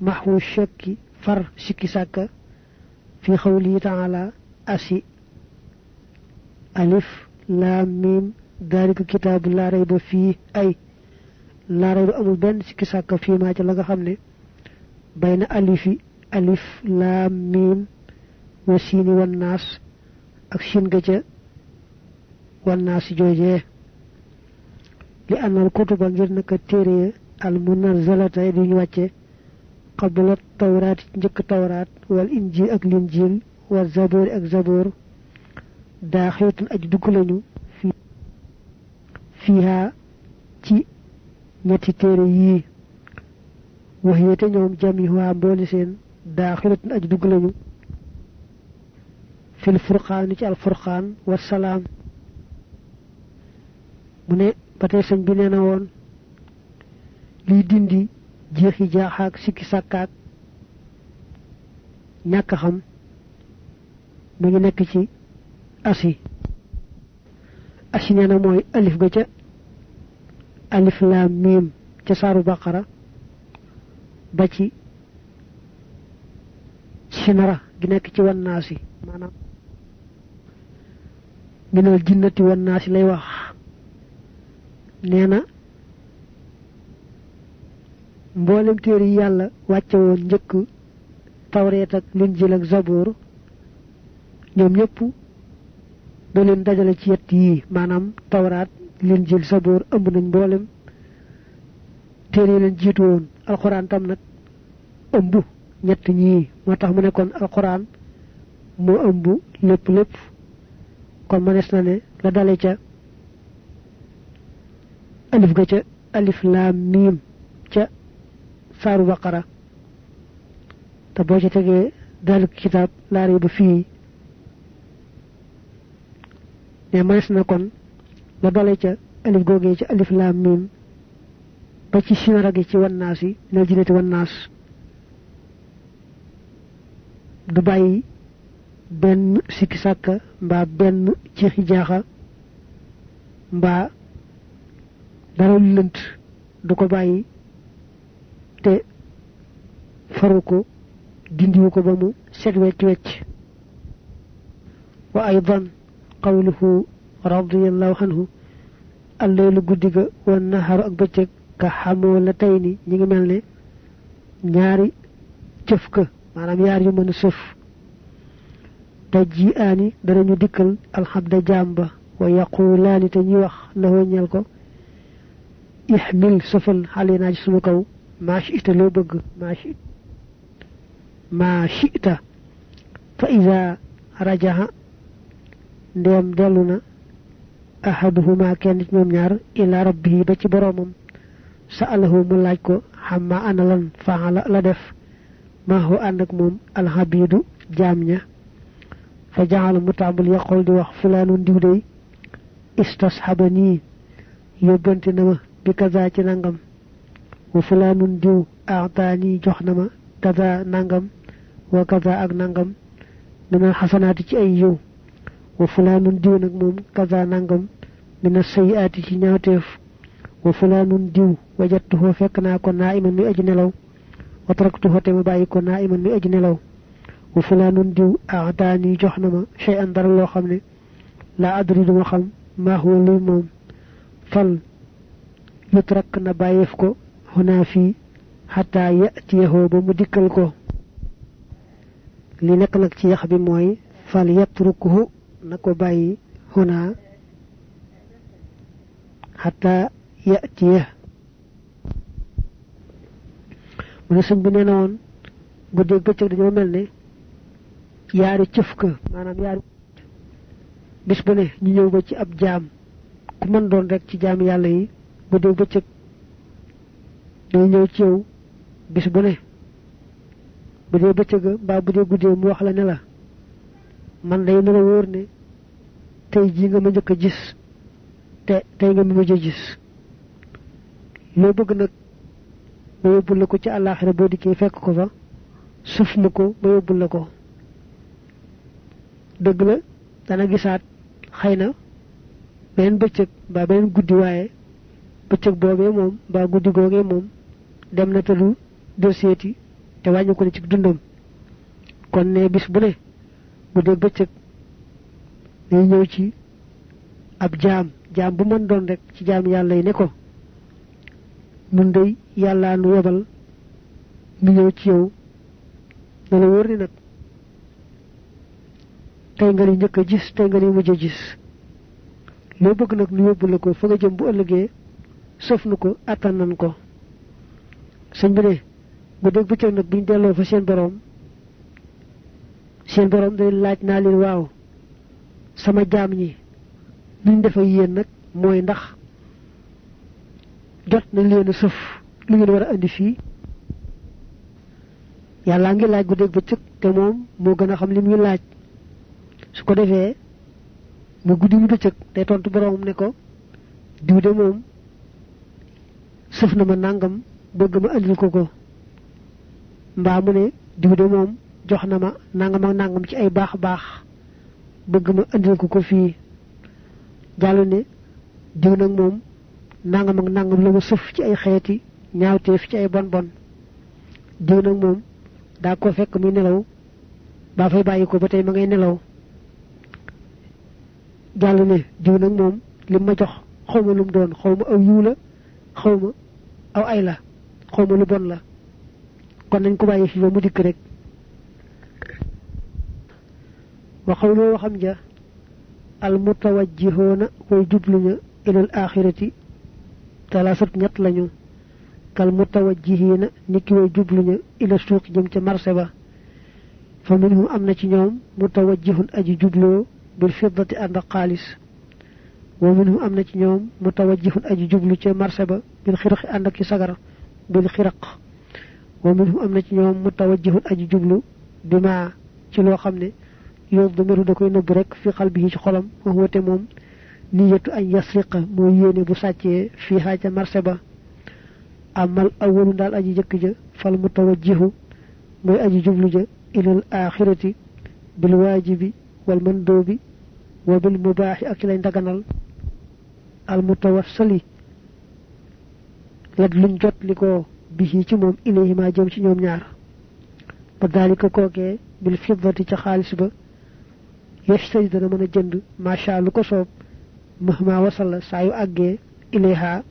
محو الشك فر شكي ساكا في قوله تعالى أسي ألف لام ميم ذلك كتاب لا ريب فيه أي لا ريب أمul benn sikki sàkka fii maa ca la nga xam ne bayna alifi alif laam miim wa siini wan naas ak siin ga ca wan naas joojee li annal kutuba ngir naka téere al munazzalata di ñu wàcce qabla tawraat njëkk tawraat wal injil ak linjil wa zaboor ak zaboor daaxilatan aj dugg lañu fiiha ci ñetti téere yii waxiyete ñoom jamiha mboole seen daaxilatan aj dugg lañu fil furqaan ci al furqaan wa salaam mu ne ba tey sëñ bi nee na woon liy dindi jeexi jaaxaak sikki sàkkaak ñàkk xam mu ngi nekk ci asi nee na mooy alif ga ca alif laam miim ca saaru baqara ba ci sinara gi nekk ci wan naasi maanaam minal jinnati wan naasi lay wax nee na mboolem téere yi yàlla wàcce woon njëkk tawreet ak linjil ak zaboor ñoom ñëpp da leen dajale ci yett yii maanaam tawraat linjil zaboor ëmb nañ mboolem téere yi leen jiitu woon alxuraan tam nag ëmb ñett ñii moo tax mu ne kon alxuraan moo ëmb lépp kon mënees na ne la dale ca alif ga ca alif laam miim ca saaru baqara te boo ci tegee dalik kitaab laa rayba fii ne mënees na kon la dale ca alif googee ca alif laam miim ba ci sinara gi ci wannaas yi minal jinnati wannaas du bàyyi benn sikki sàkka mbaa benn jeexi jaaxa mbaa dara lu lënt du ko bàyyi te faru ko dindiwu ko ba mu set wecc wa aydan qawluhu radiyallahu anhu allaylu guddiga wan naharu ak bëccëg ka xamoo la tey ni ñi ngi mel ne ñaari cëf ka maanaam yaar yu mën a sëf dajji aani danañu dikkal alxabda jàmba wa yaqulaani te ñuy wax la ñeel ko ihmil sëfal xale naa ci sunu kaw maa shi'ta loo bëgg maa shi'ta fa iza rajaha ndeem dellu na ahaduhuma kenn ci ñoom ñaar ila rabbihi ba ci boroomam sa'alahu mu laaj ko xamma ana lan faala la def maa hu ànd ak moom alxabiidu jaam ña fa jaxala mu tàmbal yaqul di wax fulaanun diw dey istasxabanii yóbbante na ma bi kaza ci nangam wa fulaanun diw aataanii jox na ma kaza nangam wa kaza ak nangam minal xasanaati ci ay yiw wa fulaanun diw nag moom kaza nangam mina sayiaati ci ñaawteef wa fulaanun diw wajattuhu fekk naa ko naa iman mi aji nelaw wa taraktuhu te ma bàyyi ko naa iman mi aji nelaw wa fulaanun diw aataani jox na ma shay'an dara loo xam ne laa adri duma xam maa huwa luy moom fal yutrak na bàyyeef ko xunaa fii xataa yatiyahu ba mu dikkal ko li nekk nag ci yax bi mooy fal yatrukuhu na ko bàyyi xunaa xataa yatiya mu ne sëñ bi nee na woon guddeeg bëccëg dañoo mel ne yaari cëf ka maanaam yaari bis bu ne ñu ñëw ba ci ab jaam ku mën doon rek ci jaam yàlla yi guddeeg bëccëg day ñëw ci yow bis bu ne bu dee bëccëga mbaa bu dee guddee mu wax la ne la man day na la wóor ne tey jii nga ma njëkk a gis te tey nga ma mujj a gis loo bëgg nag ma yóbbul la ko ci àllaaxira boo dikkee fekk ko fa suuf ma ko ma yóbbul la ko dëgg la dana gisaat xëy na beneen bëccëg mbaa beneen guddi waaye bëccëg boobee moom mbaa guddi googee moom dem na te du dossier te wañu ko ci dundam kon ne bis bu ne bu de beccëk day ñëw ci ab jaam bu mën doon rek ci jaam yàlla yi ne ko nun day yàlla nu yebal mu ñëw ci yow na la wóor ni nag tey nga ni njëkk a gis tey nga ni mujj a gis loo bëgg nag nu yóbbu la ko fa nga jëm bu ëllëgee sëf nu ko attan nan ko sëñ bi ne bu dégg bëccëg nag buñ delloo fa seen borom day laaj naa leen waaw sama jaam ñi liñ def ak yéen nag mooy ndax jot na leen sëf lu ngeen war a andi fii yàlla ngi laaj bu dégg bëccëg te moom moo gën a xam li muy laaj su ko defee mu guddi mu bëccëg day tontu borom ne ko diw de moom sëf na ma nangam bëgg ma andil ko mbaa mu ne diw de moom jox na ma nangam ak nangam ci ay baax baax bëgg ma andil ko fii jàllu ne diw nag moom nangam ak nangam la ma sëf ci ay xeeti ñaawteef ci ay bon bon diw nag moom daa ko fekk muy nelaw ba fay bàyyi ko ba tey ma ngay nelaw jàllu ne diw nag moom lim ma jox xawma lum doon xawma aw yiw la xawma aw ay la xawma lu bon la kon nañ ko bàyyi fi ba mu dikk rek wa xawloo waxam ja al mutawajjihoona way jubluña ilal axirati talaasat ñett lañu kal mutawajjihiina niki way jubluña ila suuq jëm ca marché ba fa minhum am na ci ñoom mutawajjihun aji jubloo bil fiddati ànd ak xaalis wa minhum am na ci ñoom mutawajjihun aji jublu ca marché ba bil xiraqi ànd ak ci sagar bil xiraq wa minhum am na ci ñoom mutawajjihun aji jublu bi ma ci loo xam ne yow damiru da koy nëbb rek fi xalbihi ci xolam waxwate moom niyatu an yasriqa moo yéene bu sàccee fii xaaja marché ba amal awalu daal aji jëkk ja fal mutawajjihu mooy aji jublu ja ilal axirati bil waajibi wal mandoobi wa bil mubaaxi ak ci lañ daganal al mutawassali la luñ jot li ko bihi ci moom ilayhima jëm ci ñoom ñaar ba daalika kookee bil fiddati ca xaalis ba yashtari dana mën a jënd macha lu ko soob mahma wasala saa yu àggee ilayha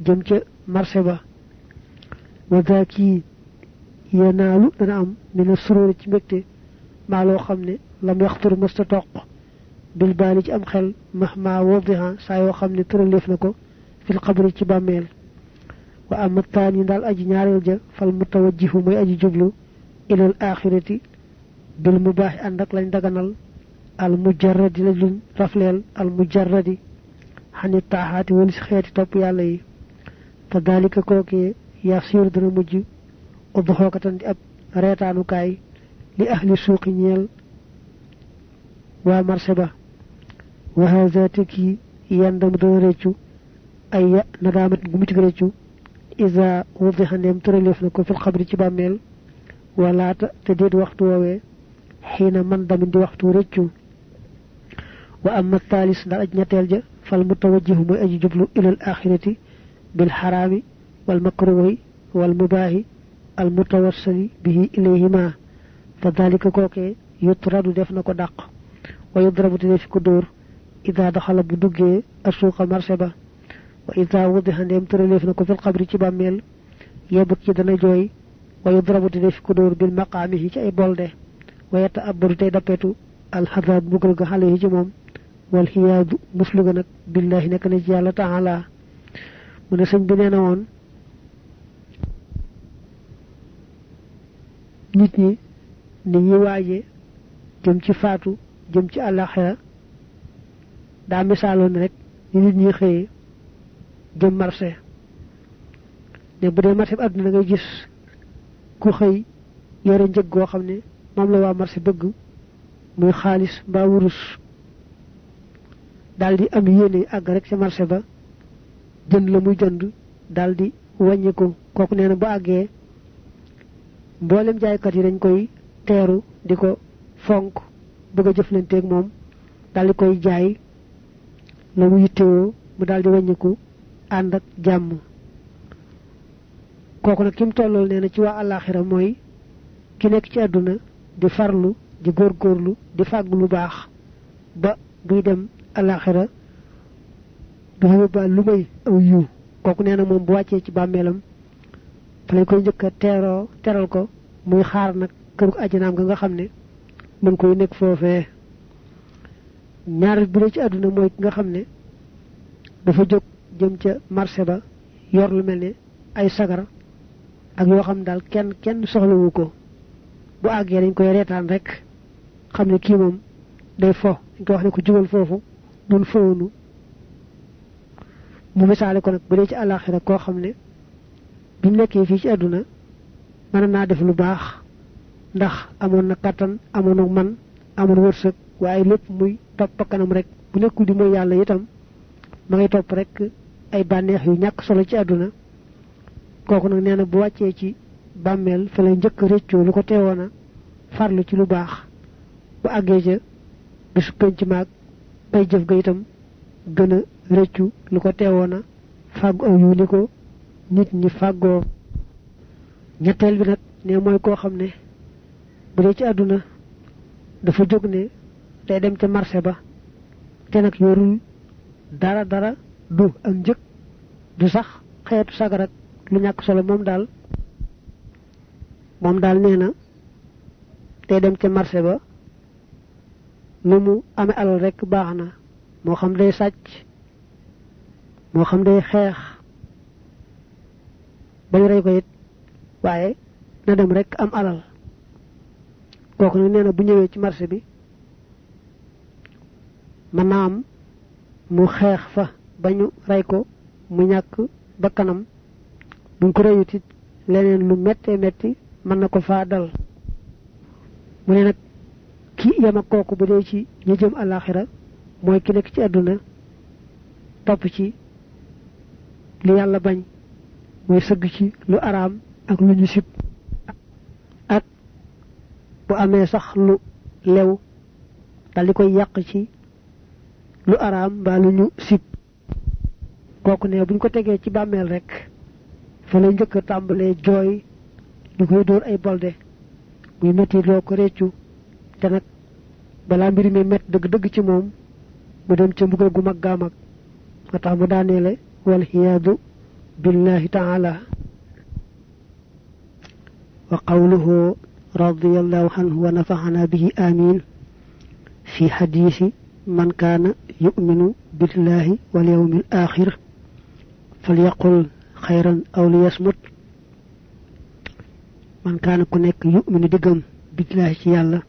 jëm ca marché ba wa daaki yanaalu dana am mina suróori ci mbégte maa loo xam ne lam yaxtur mësta toq bil baali ci am xel mahma wadiha saa yoo xam ne tëraleef na ko fil xabri ci bàmmeel wa ama taani daal aji ñaareel ja fal mutawajjihu mooy aji jublu ilal axirati bil mubaaxi ànd ak lañ daganal al mujarradi la luñ rafleel al mujarradi xani taaxaati wala si xeeti topp yàlla yi fa dalika kookee yasiir dana mujj udduxookatan di ab reetaanukaay li ahli suuqi ñeel waa marché ba wa haza te kii yandam dana réccu ay ya nadaamat gu mucc réccu isa wudixa ndeem tëraleef na ko fil xabri ci bàmmeel walaata te déet waxtu woowee xiina man damin di waxtu réccu wa amma taalis ndax aj ñetteel ja fal mutawajjihu mooy aji jublu ilal axirati bil xaraami wal makruhi wal mubaahi al mutawassali bihi ilayhima fa dalika kookee yutradu def na ko dàq wa yudrabu te def ko dóor ida daxala bu duggee asuuqa marché ba wa ida wudixa ndeem tëraleef na ko fil xabri ci bàmmeel yebut ci dana jooy wa yudrabu te def ko dóor bil maqaamihi ci ay bolde wa yata abbaru tey dappetu alxadaab bugal ga xale yi ci moom wal xiyaadu muslu ga nag billahi nekk na ci yàlla taala mu ne sëñ bi nee na woon nit ñi ni ñi waaje jëm ci faatu jëm ci àllaxira daa misaaloon rek ni nit ñi xëyee jëm marché ne bu dee marché bi àdduna ngay gis ku xëy yore njëg goo xam ne moom la waa marché bëgg muy xaalis mbaa wurus daldi am yéene àgg rek ci marché ba jënd la muy jënd daldi wàññi ko kooku nee na bu àggee mboolem jaaykat yi dañ koy teeru di ko fonk bëgg a jëflanteeg moom daldi koy jaay la mu yittewoo mu daldi wàññiku ànd ak jàmm kooku nag ki mu tollool nee na ci waa àllaaxira mooy ki nekk ci àdduna di farlu di góorgóorlu di fàgg lu baax ba buy dem alaxira du yóbbaal lu may aw yiw kooku nee na moom bu wàccee ci bàmmeelam fa lañ koy njëkk a teral ko muy xaar nag këru àjjanaam nga xam ne mën koy nekk foofee ñaar bi ci àdduna mooy ki nga xam ne dafa jóg jëm ca marché ba yor lu mel ne ay sagar ak yoo xam daal kenn soxlawu ko bu àggee dañ koy reetaan rek xam ne kii moom day fo dañ koy wax ne ko jugal foofu dun fowunu mu misaale ko nag bu dee ci àllaaxira koo xam ne bi mu nekkee fii ci àdduna mën naa def lu baax ndax amoon na kattan amoon ak man amoon wërsëg waaye lépp muy topp kanam rek bu nekkul di mooy yàlla itam ma ngay topp rek ay bànneex yu ñàkk solo ci àdduna kooku nag nee na bu wàccee ci bàmmeel fa lay njëkk réccoo lu ko teewoon a farlu ci lu baax bu àggee ca bisu penc maag bay jëf ga itam gën a réccu lu ko teewoon a fàggu aw yu ni ko nit ñi fàggoo ñetteel bi nag ne mooy koo xam ne bu dee ci àdduna dafa jóg ne day dem ca marché ba te nag yorul dara du ak njëg du sax xeetu sagar ak lu ñàkk solo moom daal nee na day dem ca marché ba lu mu amee alal rek baax na moo xam day sàcc moo xam day xeex bañ rey ko it waaye na dem rek am alal kooku nag nee na bu ñëwee ci marché bi mën naa am mu xeex fa bañu rey ko mu ñàkk bakkanam buñ ko reyut it leneen lu méttee métti mën na ko faa dal mu ne nag ki yem ak kooku bu dee ci ñu jëm àllaaxira mooy ki nekk ci àdduna topp ci li yàlla bañ mooy sëgg ci lu araam ak lu ñu sib ak bu amee sax lu lew dal di koy yàq ci lu araam mbaa lu ñu sib kooku ne buñ ko tegee ci bàmmeel rek fa lay njëkk a tàmbalee jooy ñu koy dóor ay bolde muy metti loo ko réccu te nag balaa mbir mi mett dëgg ci moom mu dem ca mbugal gu mag gaa mag nga tax mu daaneele wal xiyaadu billahi taala wa qawluhu radiyallahu anhu wa nafaxana bihi amin fi xadiisi man kaana yuminu billahi wal yawmil axir falyaqul xayran aw liyasmut man kaana ku nekk yuminu diggam billahi ci yàlla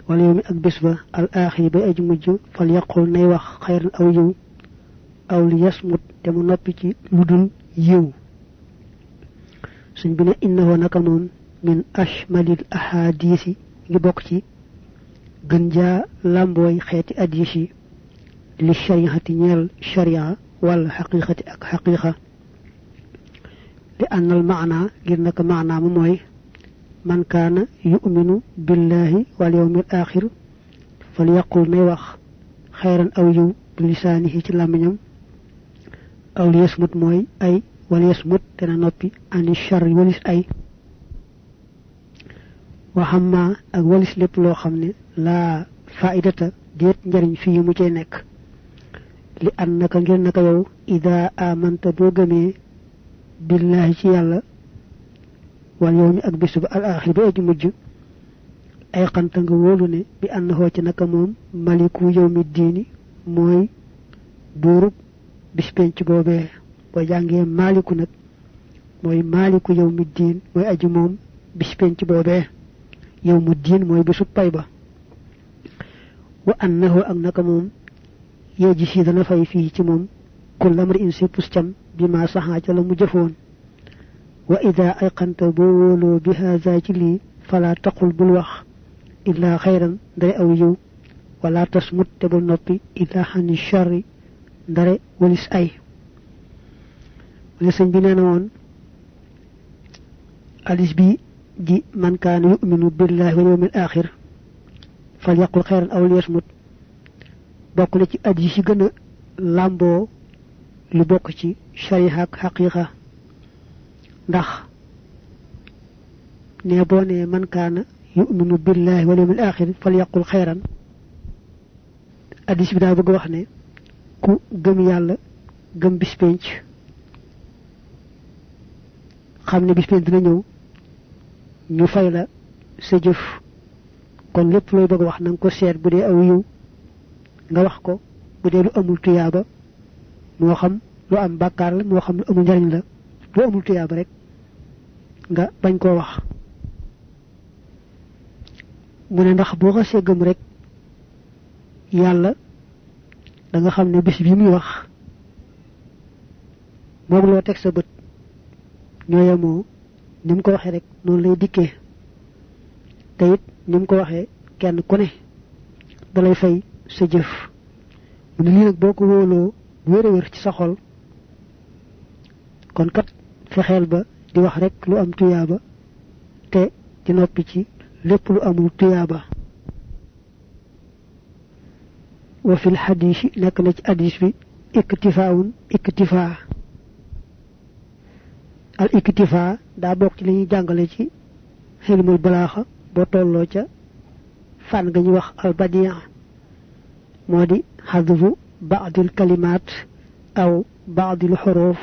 wal yawmi ak bés ba al axir ba aji mujj falyaqul nay wax xayran aw yiw aw liyasmut te mu noppi ci lu dul yiw suñ bi ne innahu naka moom min ashmalil ahadisi ngi bokk ci gën jaa làmbooy xeeti addis yi li shariati ñeel sharia wala xaqiqati ak xaqiqa li annal maana ngir naka maanaa mu mooy man kaana yuminu billahi wal yawmil axir fal yaqul nay wax xayran aw yiw bi lisaanihi ci làmmiñam aw li yasmut mooy ay wala yasmut te na noppi ani char walis ay waxamma ak walis lépp loo xam ne laa faidata déet njariñ fii mu cay nekk li an naka ngir naka yow ida amanta boo gëmee billahi ci yàlla wal yow mi ak bisu ba al axir ba aji mujj ay xanta nga wóolu ne bi ànd ci naka moom maliku yow mi diini mooy buurub bis penc boobee boo jàngee maaliku nag mooy maaliku yow mi diin mooy aji moom bis penc boobee yow mu diin mooy bisu pay ba wa annahu ak naka moom yeeji si dana fay fii ci moom kul amri in si puscam bi ma saxaa ca la mu jëfoon wa ida ay xanta boo wóoloo bi haza ci lii fala taqul bul wax illa xayran ndare aw yiw wala tasmut te bul noppi illa xani charri ndare walis ay wala sëñ bi nee na woon alis bi ji man kaana yuminu billahi wal yawmil axir fal yaqul xayran aw liyasmut bokk na ci addis yi gën a làmboo lu bokk ci shariha ak xaqiqa ndax ne boo ne man kaana yu'minu billahi wal yawmil akhir falyaqul khayran hadis bi daa bëgg wax ne ku gëm yàlla gëm bis penc xam ne bis penc dina ñëw ñu fay la sa jëf kon lépp looy bëgg wax nang ko seet bu dee aw yiw nga wax ko bu dee lu amul tuyaaba moo xam lu am bàkkaar la moo xam lu amul njariñ la lu amul tuyaaba rek nga bañ koo wax mu ne ndax boo xasee gëm rek yàlla da nga xam ne bis bi muy wax moom loo teg sa bët ñoo yemoo ni mu ko waxee rek noonu lay dikkee te it ni mu ko waxee kenn ku ne da lay fay sa jëf mu ne lii nag boo ko wóoloo wér a wér ci sa xol kon kat fexeel ba di wax rek lu am tuyaaba te di noppi ci lépp lu amul tuyaaba wa fil hadisi nekk na ci hadis bi iktifaawun iktifaa al iktifaa daa bokk ci li ñuy jàngale ci xilmul balaaxa boo tolloo ca fànn nga ñuy wax al badiya moo di xadfu baadil kalimaat aw baadil xuruf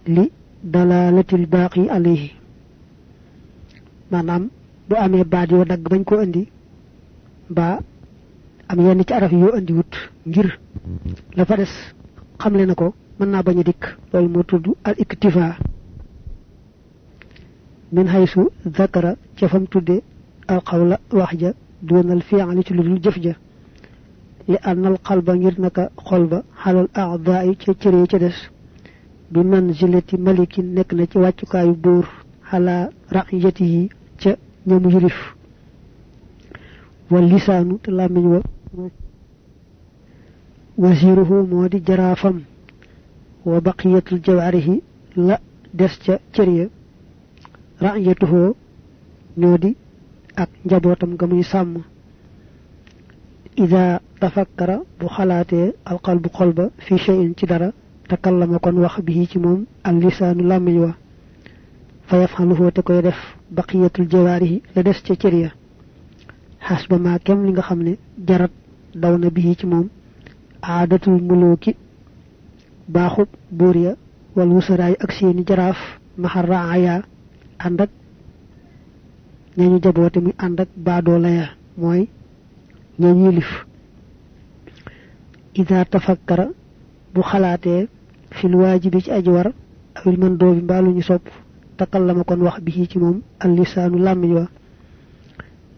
li dalalatil baaqi alayhi maanaam bu amee baat yoo dagg bañ koo indi ba am yenn ci araf yoo indi wut ngir la fa des xamle na ko mën naa bañ a dikk loolu moo tudd al iktifa min haysu zakara ca fam tudde al qawla wax ja doonal fi'ali ci lu dul jëf ja li annal qalba ngir naka xol ba xalal a'daa'i ca cëree ca des bi manzilati malikin nekk na ci wàccukaayu buur xalaa raqiyatihi ca ñamu yurif wal lisaanu te làmmiñ wa wasiruhu moo di jaraafam wa baqiyatul jawaarihi la des ca cër ya ra'iyatuhu ñoo di ak njabootam nga muy sàmm ida tafakkara bu xalaatee alqalbu xol ba fi shay'in ci dara takallama kon wax bi ci moom al lisaanu làmmiñ wa fa yafxaluhu te koy def baqiyatul jawaarihi la des ca cër ya xasba ma kem li nga xam ne jarat daw na bi ci moom aadatul mulooki baaxub buur ya wal wusaraay ak seeni jaraaf maxar raaya ànd ak ñañu jaboote muy ànd ak baadoola ya mooy ñañu yilif ida tafakkara bu xalaatee fil waajibi ci aji war awil man doobi mbaalu ñu sopp takallama kon wax bi ci moom al lisaanu làmmiñ wa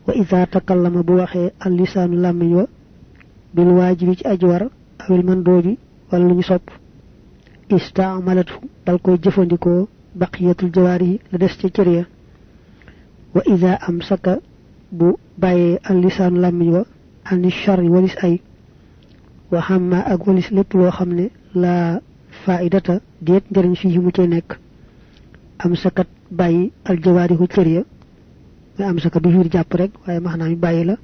wa ida takallama bu waxee al lisaanu làmmiñ wa bil waajibi ci aji war awil man doobi wala lu ñu sopp istaamalatu dal koy jëfandikoo baqiyatul jawaarihi la des ca cër ya wa ida amsaka bu bàyyee al lisaanu làmmiñ wa ani charri walis ay wa xamma ak walis lépp loo xam ne la faidata déet njëriñ fii mu cay nekk am sakat bàyyi al jawaarihu cër ya nga am saka bi fiir jàpp rek waaye maanaam bàyyi la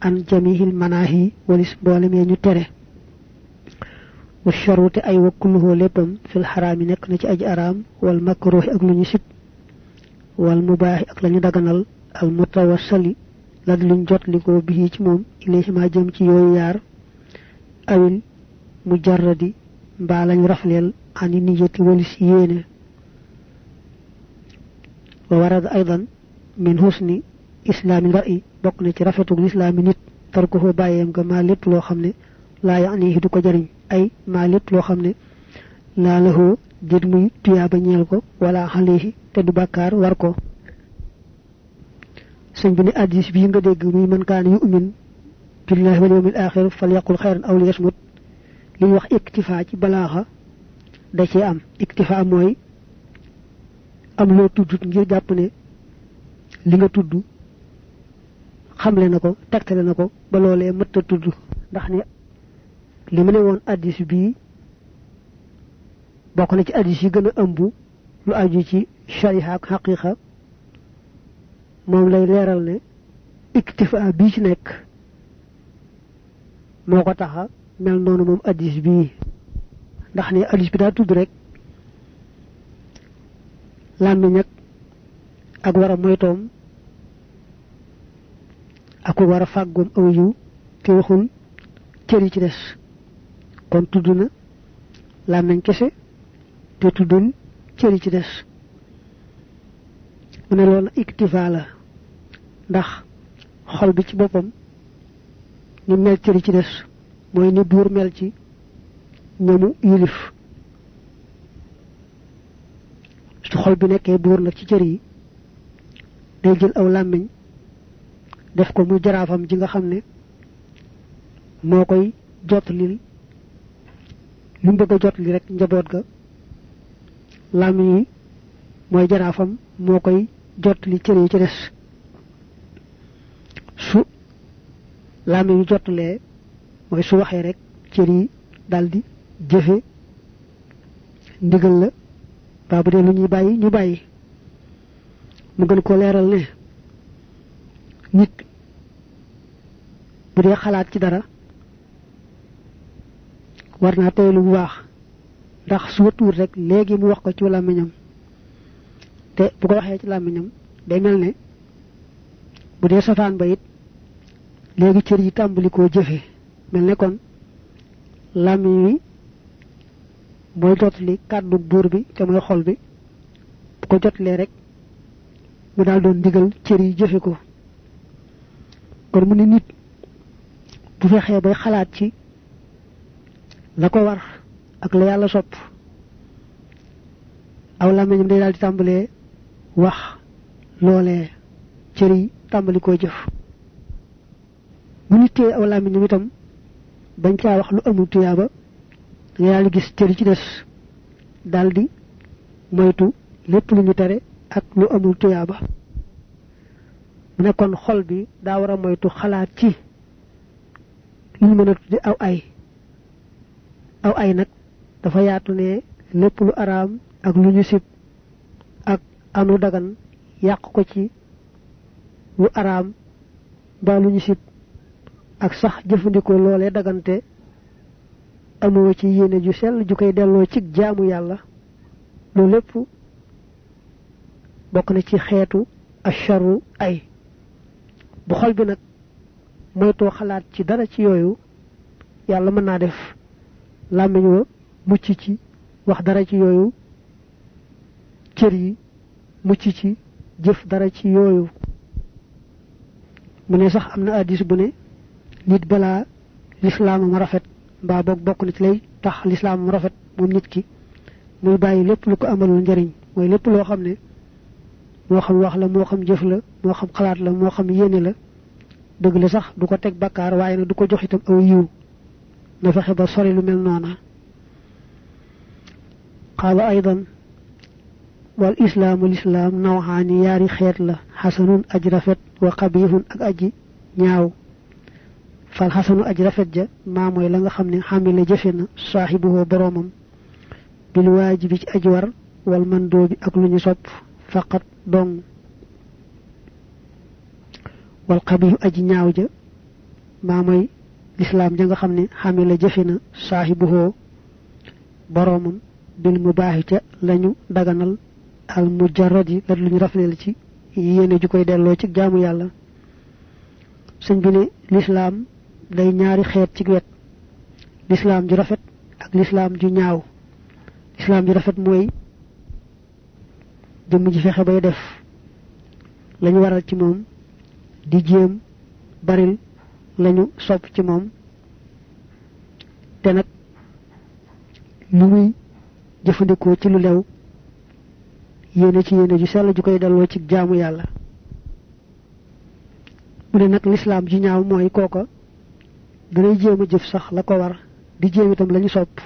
an jamihil manaahi walis mboolem ya ñu tere wa sharuute ay wa kulluhu léppam fil xaraami nekk na ci aji araam wal makruhi ak lu ñu sib wal mubaahi ak la ñu daganal al mutawassali la luñ jot li ko bii ci moom ilayhi ma jëm ci yooyu yaar awil mujarradi mbaa lañu rafleel ani niyati walis yéene wa warada aydan min husni islaami mar'i bokk na ci rafetuk lislaami nit tarkuhu bàyyeem ga maa lépp loo xam ne laa yaanihi du ko jariñ ay maa lépp loo xam ne laa lahu dit muy tuyaaba ñeel ko wala alayhi te du bàkkaar war ko sëñ bi ne addis bii nga dégg muy man kaan yu'min billahi wal yawmil axir fal yaqul xayran aw liyasmut li ñuy wax iktifa ci balaaxa da cee am iktifa mooy am loo tuddut ngir jàpp ne li nga tudd xamle na ko tegtale na ko ba loolee mëtta tudd ndax ne li mu ne woon addis bii bokk na ci addis yi gën a ëmb lu aju ci shariha ak xaqiqa moom lay leeral ne iktifa bii ci nekk moo ko taxa mel noonu moom addis bii ndax ne addis bi daa tudd rek làmmiñ ak ak wara moytom ak wara fàggoom aw yiw te waxul cër yi ci des kon tudd na làmmiñ kese te tuddul cër yi ci des mu ne loolu iktifa la ndax xol bi ci boppam ni mel cër yi ci des mooy ni buur mel ci ñamu yilif su xol bi nekkee buur nag ci cër yi day jël aw làmmiñ def ko muy jaraafam ji nga xam ne moo koy jotlil li mu bëgg a jotli rek njaboot ga làmmiñ yi mooy jaraafam moo koy jotli cër yi ci des su làmmiñ yi jotlee mooy su waxee rek cër yi daldi jëfe ndigal la ba bu dee lu ñuy bàyyi ñu bàyyi mu gën ko leeral ne nit bu dee xalaat ci dara war naa teylu bu baax ndax su watuur rek léegi mu wax ko ci làmmiñam te bu ko waxee ci làmmiñam day mel ne bu dee safaan ba it léegi cër yi tàmbali koo jëfe mel ne kon làmmiñ wi mooy jotli kàddu buur bi te mooy xol bi bu ko jotlee rek mu daal doon ndigal cër yi jëfe ko kon mu ne nit bu fexee bay xalaat ci la ko war ak la yàlla sopp aw làmmiñam day daal di tàmbalee wax loolee cër yi tàmbali koo jëf bu nit tee aw làmmiñam itam bañ caa wax lu amul tuyaaba nga daal di gis cër yi ci des daal di moytu lépp lu ñu tere ak lu amul tuyaaba mu ne kon xol bi daa war a moytu xalaat ci lu ñu mën a tudde aw ay nag dafa yaatu ne lépp lu araam ak lu ñu sib ak anu dagan yàq ko ci lu araam ba lu ñu sib ak sax jëfandikoo loolee dagante amoo ci yéene ju sell ju koy delloo ci jaamu yàlla loolu lépp bokk na ci xeetu asharu ay bu xol bi nag moytoo xalaat ci dara ci yooyu yàlla mën naa def làmmiñ wa mucc ci wax dara ci yooyu cër yi mucc ci jëf dara ci yooyu mu ne sax am na hadiis bu ne nit balaa lislaamam rafet mbaa boog bokk na ci lay tax lislaamam rafet moom nit ki muy bàyyi lépp lu ko amalul njariñ mooy lépp loo xam ne moo xam wax la moo xam jëf la moo xam xalaat la moo xam yéene la dëgg la sax du ko teg bakkaar waaye nag du ko jox itam aw yiw na fexe ba sori lu mel noona qaala aydan wal islaamu lislaam nawxaani yaari xeet la xasanun aj rafet wa xabiihun ak aji ñaaw fal xasanu aj rafet ja maa mooy la nga xam ne xamila jëfe na saaxibuhoo boroomam bil waajibi ci aj war wal mandoobi ak lu ñu sopp faqat dong wal xabiihu aji ñaaw ja maa mooy lislaam ja nga xam ne xamila jëfe na saaxibuhoo boroomam bil mu baaxi ca lañu daganal al mujarrad yi la luñu rafleel ci yéene ju koy delloo ci jaamu yàlla sëñ bi ne lislaam day ñaari xeet ci wet lislaam ju rafet ak lislaam ju ñaaw lislaam ju rafet mooy jëmm ji fexe bay def lañu waral ci moom di jéem baril lañu sopp ci moom te nag lu muy jëfandikoo ci lu lew yéene ci yéene ju sell ju koy delloo ci jaamu yàlla mu ne nag lislaam ju ñaaw mooy kooka danay jéem a jëf sax la ko war di jéem itam lañu sopp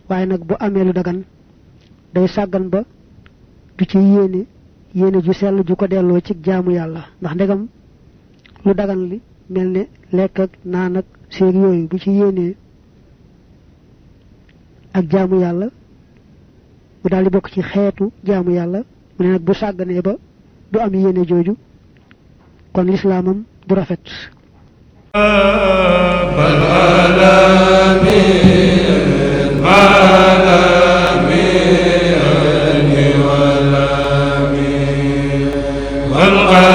waaye nag bu amee lu dagan day sàggan ba du ci yéene ju sell ju ko delloo ci jaamu yàlla ndax ndegam lu dagan li mel ne lekk ak naan ak séeg yooyu bu ci yéenee ak jaamu yàlla mu daal di bokk ci xeetu jaamu yàlla mu ne nag bu sàgganee ba du am yéene jooju kon lislaamam du rafet والغالب